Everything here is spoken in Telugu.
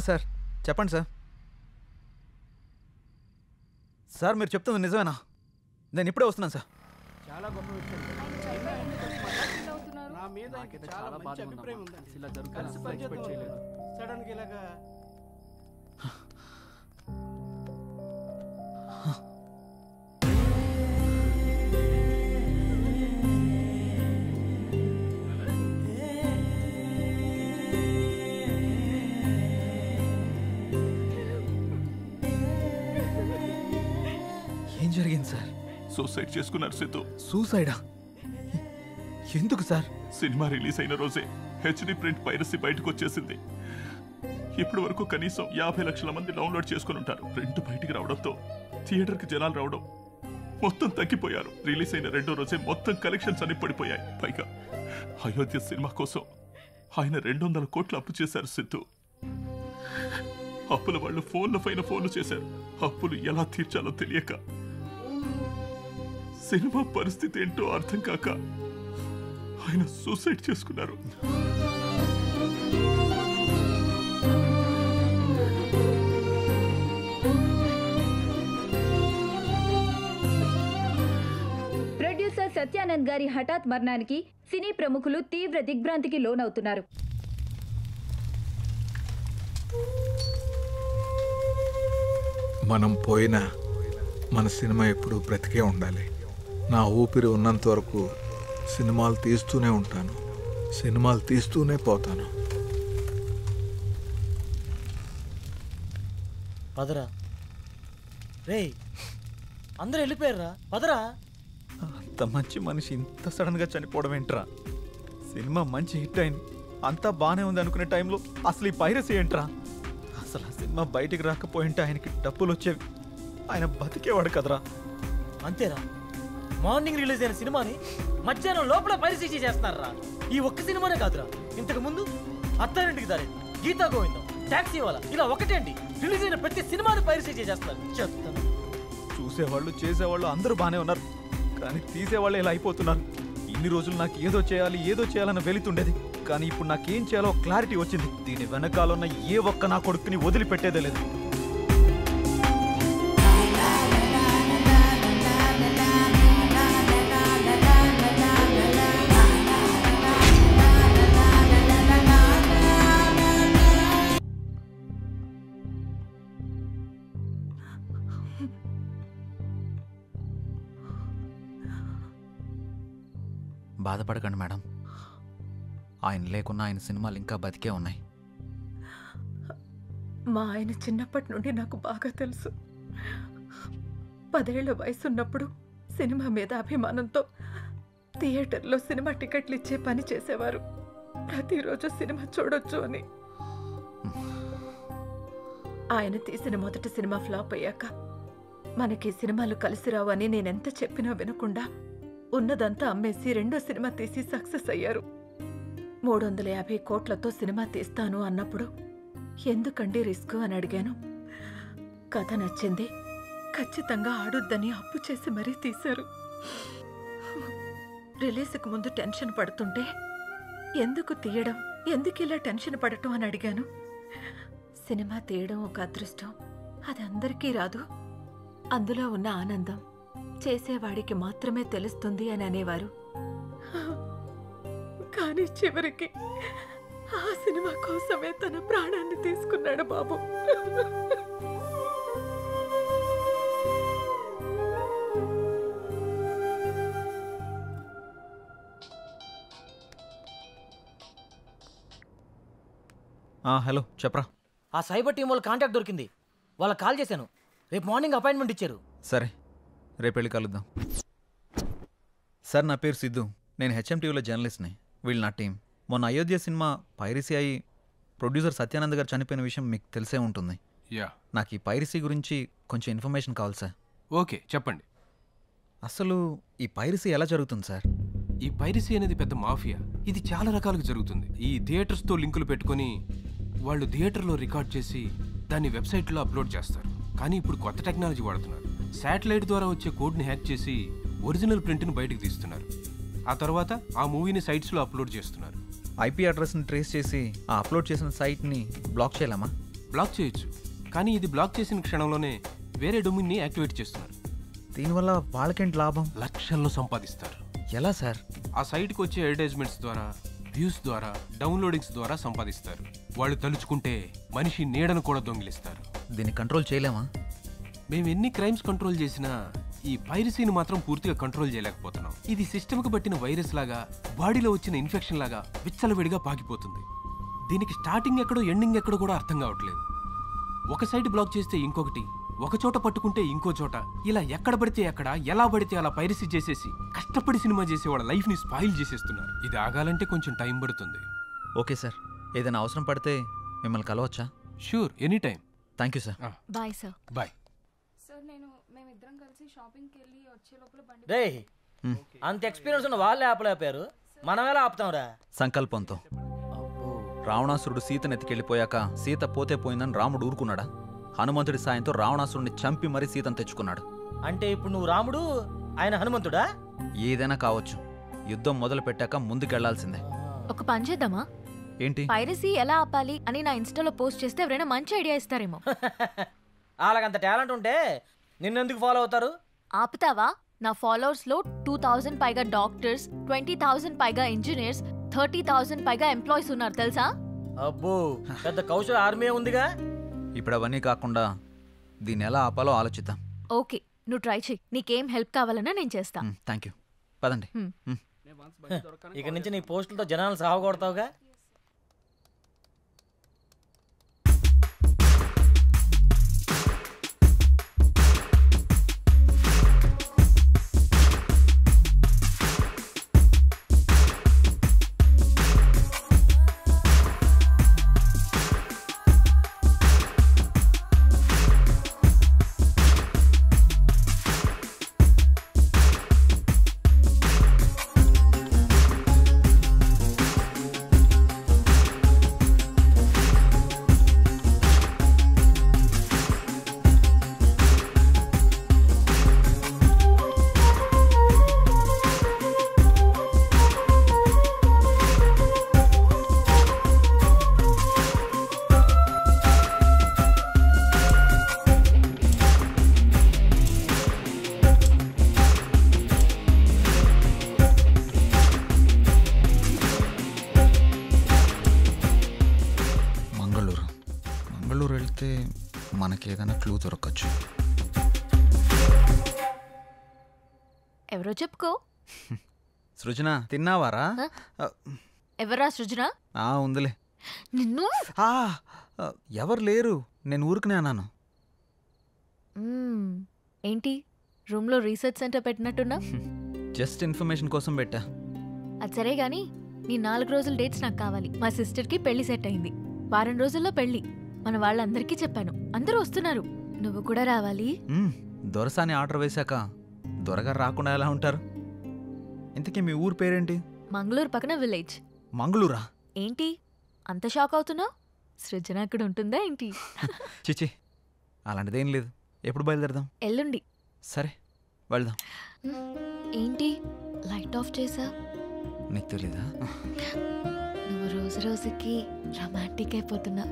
సార్ చెప్పండి సార్. సార్ మీరు చెప్తుంది నిజమేనా? నేను ఇప్పుడే వస్తున్నాను సార్. చాలా గొప్ప విషయం. నా మీద చాలా మంచి అభిప్రాయం ఉందండి. ఇలా జరుగుతుంది సడన్ గా ఇలాగా. ఏం జరిగింది సార్? సూసైడ్ చేసుకున్నారు సిద్ధు. సూసైడా? ఎందుకు సార్? సినిమా రిలీజ్ అయిన రోజే హెచ్డి ప్రింట్ పైరసీ బయటకు వచ్చేసింది. ఇప్పటి వరకు కనీసం 50 లక్షల మంది డౌన్లోడ్ చేసుకుని ఉంటారు. ప్రింట్ బయటికి రావడంతో థియేటర్కి జనాలు రావడం మొత్తం తగ్గిపోయారు. రిలీజ్ అయిన 2వ రోజే మొత్తం కలెక్షన్స్ అన్ని పడిపోయాయి. పైగా అయోధ్య సినిమా కోసం ఆయన 200 కోట్లు అప్పు చేశారు సిద్ధు. అప్పుల వాళ్ళు ఫోన్ల పైన ఫోన్లు చేశారు. అప్పులు ఎలా తీర్చాలో తెలియక, సినిమా పరిస్థితి ఏంటో అర్థం కాక ఆయన సూసైడ్ చేసుకున్నారు. ప్రొడ్యూసర్ సత్యానంద్ గారి హఠాత్ మరణానికి సినీ ప్రముఖులు తీవ్ర దిగ్భ్రాంతికి లోనవుతున్నారు. మనం పోయినా మన సినిమా ఎప్పుడు బ్రతికే ఉండాలి. నా ఊపిరి ఉన్నంత వరకు సినిమాలు తీస్తూనే ఉంటాను, సినిమాలు తీస్తూనే పోతాను. పదరా రే, అందరూ వెళ్ళిపోయారా? పదరా. అంత మంచి మనిషి ఇంత సడన్గా చనిపోవడం ఏంట్రా? సినిమా మంచి హిట్ అయింది, అంతా బాగానే ఉంది అనుకునే టైంలో అసలు ఈ పైరసీ ఏంట్రా? అసలు ఆ సినిమా బయటికి రాకపోయింటే ఆయనకి డబ్బులు వచ్చేవి, ఆయన బతికేవాడు కదరా. అంతేరా, మార్నింగ్ రిలీజ్ అయిన సినిమాని మధ్యాహ్నం లోపల పైరసీ చేస్తున్నారా? ఈ ఒక్క సినిమానే కాదురా, ఇంతకు ముందు అత్తారింటికి దారి, గీతా గోవిందం, టాక్సీ వాళ్ళ, ఇలా ఒకటేంటి రిలీజ్ అయిన ప్రతి సినిమాని పైరసీ చేస్తారు. చెప్తాను, చూసేవాళ్ళు చేసేవాళ్ళు అందరూ బాగానే ఉన్నారు, కానీ తీసేవాళ్ళు ఇలా అయిపోతున్నారు. ఇన్ని రోజులు నాకు ఏదో చేయాలన్న వెళుతుండేది, కానీ ఇప్పుడు నాకేం చేయాలో క్లారిటీ వచ్చింది. దీని వెనకాలన్న ఏ ఒక్క నా కొడుకుని వదిలిపెట్టేదే లేదు. బాధపడకండి మేడం, ఆయన లేకున్నా ఆయన సినిమాలు ఇంకా బతికే ఉన్నాయి. మా ఆయన చిన్నప్పటి నుండి నాకు బాగా తెలుసు. 10 ఏళ్ల వయసున్నప్పుడు సినిమా మీద అభిమానంతో థియేటర్లో సినిమా టికెట్లు ఇచ్చే పని చేసేవారు. ప్రతిరోజు సినిమా చూడొచ్చు అని. ఆయన తీసిన మొదటి సినిమా ఫ్లాప్ అయ్యాక మనకి సినిమాలు కలిసి రావు అని నేనెంత చెప్పినా వినకుండా ఉన్నదంతా అమ్మేసి 2వ సినిమా తీసి సక్సెస్ అయ్యారు. 350 కోట్లతో సినిమా తీస్తాను అన్నప్పుడు ఎందుకండి రిస్క్ అని అడిగాను. కథ నచ్చింది, ఖచ్చితంగా ఆడొద్దని అప్పు చేసి మరీ తీశారు. రిలీజ్కి ముందు టెన్షన్ పడుతుంటే ఎందుకు తీయడం, ఎందుకు ఇలా టెన్షన్ పడటం అని అడిగాను. సినిమా తీయడం ఒక అదృష్టం, అది అందరికీ రాదు. అందులో ఉన్న ఆనందం చేసేవాడికి మాత్రమే తెలుస్తుంది అని అనేవారు. కానీ చివరికి ఆ సినిమా కోసమే తన ప్రాణాన్ని తీసుకున్నాడు బాబు. హలో చెప్పరా. ఆ సైబర్ టీం వాళ్ళ కాంటాక్ట్ దొరికింది, వాళ్ళకి కాల్ చేశాను. రేపు మార్నింగ్ అపాయింట్మెంట్ ఇచ్చారు. సరే, రేపు వెళ్ళి కలుద్దాం. సార్, నా పేరు సిద్ధు, నేను హెచ్ఎంటీవీలో జర్నలిస్ట్ని. వీళ్ళు నా టీం. మొన్న అయోధ్య సినిమా పైరసీ అయి ప్రొడ్యూసర్ సత్యానంద్ గారు చనిపోయిన విషయం మీకు తెలిసే ఉంటుంది. నాకు ఈ పైరసీ గురించి కొంచెం ఇన్ఫర్మేషన్ కావాలి సార్. ఓకే, చెప్పండి. అసలు ఈ పైరసీ ఎలా జరుగుతుంది సార్? ఈ పైరసీ అనేది పెద్ద మాఫియా. ఇది చాలా రకాలుగా జరుగుతుంది. ఈ థియేటర్స్తో లింకులు పెట్టుకొని వాళ్ళు థియేటర్లో రికార్డ్ చేసి దాన్ని వెబ్సైట్లో అప్లోడ్ చేస్తారు. కానీ ఇప్పుడు కొత్త టెక్నాలజీ వాడుతున్నారు. శాటిలైట్ ద్వారా వచ్చే కోడ్ని హ్యాక్ చేసి ఒరిజినల్ ప్రింట్ని బయటకు తీస్తున్నారు. ఆ తర్వాత ఆ మూవీని సైట్స్లో అప్లోడ్ చేస్తున్నారు. ఐపీ అడ్రస్ని ట్రేస్ చేసి ఆ అప్లోడ్ చేసిన సైట్ని బ్లాక్ చేయలేమా? బ్లాక్ చేయొచ్చు, కానీ ఇది బ్లాక్ చేసిన క్షణంలోనే వేరే డొమైన్ని యాక్టివేట్ చేస్తున్నారు. దీనివల్ల వాళ్ళకేంటి లాభం? లక్షల్లో సంపాదిస్తారు. ఎలా సార్? ఆ సైట్కి వచ్చే అడ్వర్టైజ్మెంట్స్ ద్వారా, వ్యూస్ ద్వారా, డౌన్లోడింగ్స్ ద్వారా సంపాదిస్తారు. వాళ్ళు తలుచుకుంటే మనిషి నీడను కూడా దొంగిలిస్తారు. దీన్ని కంట్రోల్ చేయలేమా? మేము ఎన్ని క్రైమ్స్ కంట్రోల్ చేసినా ఈ పైరసీని మాత్రం పూర్తిగా కంట్రోల్ చేయలేకపోతున్నాం. ఇది సిస్టమ్కి పట్టిన వైరస్ లాగా, బాడీలో వచ్చిన ఇన్ఫెక్షన్ లాగా విచ్చలవిడిగా పాకిపోతుంది. దీనికి స్టార్టింగ్ ఎక్కడో ఎండింగ్ ఎక్కడో కూడా అర్థం కావట్లేదు. ఒక సైట్ బ్లాక్ చేస్తే ఇంకొకటి, ఒక చోట పట్టుకుంటే ఇంకో చోట, ఇలా ఎక్కడ పడితే ఎక్కడ, ఎలా పడితే అలా పైరసీ చేసేసి కష్టపడి సినిమా చేసే వాళ్ళ లైఫ్ని స్పాయిల్ చేసేస్తున్నారు. ఇది ఆగాలంటే కొంచెం టైం పడుతుంది. ఓకే సార్, ఏదైనా అవసరం పడితే మిమ్మల్ని కలవచ్చా? Sure, any time. Thank you sir. Bye sir. Bye sir, మేమిద్దరం కలిసి షాపింగ్కి వెళ్ళి వచ్చే లోపల బండి. రే, అంత ఎక్స్పీరియన్స్ ఉన్న వాళ్ళే ఆపలేపారు, మనం ఎలా ఆపుతాంరా? సంకల్పంతో. రావణాసురుడు సీతను ఎత్తికెళ్ళిపోయాక సీత పోతే పోయిందని రాముడు ఊరుకున్నాడా? హనుమంతుడి సాయంతో రావణాసురుడిని చంపి మరీ సీతను తెచ్చుకున్నాడు. అంటే ఇప్పుడు నువ్వు రాముడు, ఆయన హనుమంతుడా? ఏదైనా కావచ్చు, యుద్ధం మొదలు పెట్టాక ముందుకెళ్లాల్సిందే. ఒక పని చేద్దామా? ఏంటి? పైరసీ ఎలా ఆపాలి అని నా ఇన్స్టాలో పోస్ట్ చేస్తే ఎవరైనా మంచి ఐడియా ఇస్తారేమో. వాళ్ళకంత టాలెంట్ ఉంటే నిన్నెందుకు ఫాలో అవుతారు? ఆపుతావా? నా ఫాలోవర్స్ లో 2000 పైగా డాక్టర్స్, 20,000 పైగా ఇంజనీర్స్, 30,000 పైగా ఎంప్లాయీస్ ఉన్నారు తెలుసా? అబ్బో, పెద్ద కౌశల ఆర్మీ ఉందిగా. ఇప్పుడు అవన్నీ కాకుండా దీన్ని ఎలా ఆపాలో ఆలోచిద్దాం. ఓకే, నువ్వు ట్రై చెయ్యి. నీకేం హెల్ప్ కావాలన్నా నేను చేస్తా. Thank you. పదండి. ఇక నుంచి నీ పోస్టులతో జనాలు సాగొడతావుగా. మంగళూరు వెళ్తే మనకి ఏదైనా క్లూ దొరకచ్చు. ఎవరో చెప్పుకో. సృజన, తిన్నావారా? ఎవరా సృజన? ఉందిలే. నిన్ను ఎవరు లేరు, నేను ఊరుకునే అన్నాను. ఏంటి రూమ్లో రీసెర్చ్ సెంటర్ పెట్టినట్టున్నా? జస్ట్ ఇన్ఫర్మేషన్ కోసం పెట్టా. అది సరే గాని నీ 4 రోజుల డేట్స్ నాకు కావాలి. మా సిస్టర్కి పెళ్లి సెట్ అయింది. వారం రోజుల్లో పెళ్లి. మన వాళ్ళందరికీ చెప్పాను, అందరూ వస్తున్నారు, నువ్వు కూడా రావాలి. దొరసాని ఆర్డర్ వేశాక దొరగారు రాకుండా ఎలా ఉంటారు? ఇంతకీ మీ ఊరు పేరేంటి? మంగళూరు పక్కన విలేజ్. మంగళూరా? ఏంటి అంత షాక్ అవుతున్నావు? సృజన అక్కడ ఉంటుందా ఏంటి? చిచి, అలాంటిదేం లేదు. ఎప్పుడు బయలుదేరదాం? ఎల్లుండి. సరే వెళ్దాం. ఏంటి లైట్ ఆఫ్ చేసా? నీకు తెలీదా? నువ్వు రోజు రోజుకి రొమాంటిక్ అయిపోతున్నా.